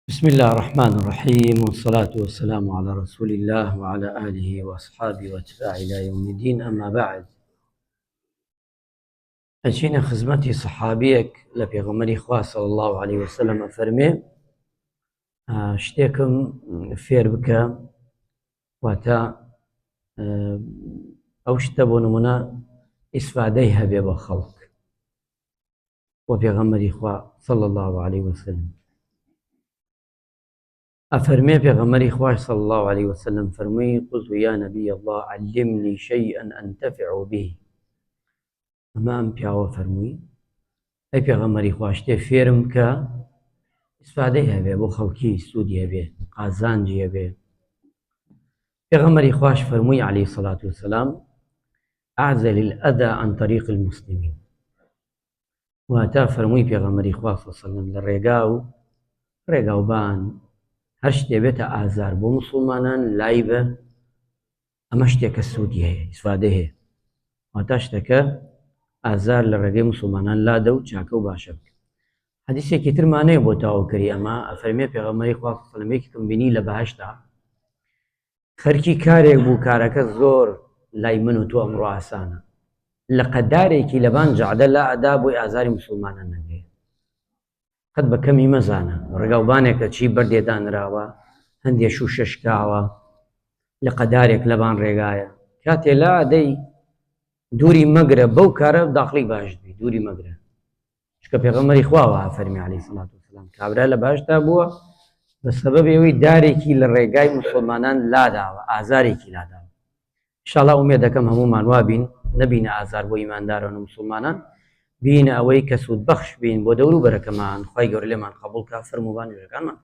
بسم الله الرحمن الرحيم، والصلاة والسلام على رسول الله وعلى آله وأصحابه وأتباعه إلى يوم الدين. أما بعد، أجينا خزمتي صحابيك لبيغمري خوا صلى الله عليه وسلم أفرمي شتيكم فير بك واتا أو شتبون منا إسفاديها بيبا خلق وبيغمري خوا صلى الله عليه وسلم أفرمي بيغمري خوا صلى الله عليه وسلم فرمي قلت يا نبي الله علمني شيئا أنتفع به. أمام بياوە فەرمووی ئەی پێغەمبەری خوا شتێ فێرم کە ئیسفادەی هەبێ بۆ خەڵکی سوودی هەبێ قازانجی هەبێ. پێغەمبەری خوش فەرمووی عليه الصلاة والسلام أعزل الأذى عن طريق المسلمين. واتە فەرمووی پێغەمبەری خوا صلی الله عليه وسلم لە ڕێگا و بان هەر شتێ بێتە ئازار بۆ موسڵمانان لای بە ئەمە شتێکە سوودی هەیە ئیسفادەی هەیە، واتە شتەکە ئازار لە ڕێگەی موسڵمانان لادە و چاکە و باشە بکە. حەدیثێکی ترمانەیە بۆ تاواکەری ئەمە ئەفەرمێ پێغەمبەری خوا صلی الله عليه وسلم یەکێکم بینی لە بەهەشتا خەرکی کارێک بوو کارەکە زۆر لای من و تۆ ئەمڕۆ ئاسانە، لە قەدارێکی لەبان جەعدە لا ئەدا بۆی ئازاری موسڵمانان نەبێ. قەت بە کەمی مەزانە ڕێگاوبانێکە چی بەردێدانراوە هەندێک و شەشکاوە لە قەدارێک لەبان ڕێگایە، کاتێ لا ئەدەی دووری مەگرە بەو کارە داخلی باش بی دووری مەگرە. چکە پێغەمبەری خواوە فەرمی عليه الصلاة والسلام کابرا لە باشتا بووە بە سەبەبی ئەوەی دارێکی لە ڕێگای موسڵمانان لاداوە، ئازارێکی لاداوە. ئینشاءڵڵا ئومێد دەکەم هەموومان وابین نەبینە ئازار بۆ ئیمانداران و موسڵمانان، بینە ئەوەی کە سوود بەخش بین بۆ دەور و بەرەکەمان. خوای گەورە لێمان قبوڵ کا فەرمووبانی ژەکانمان.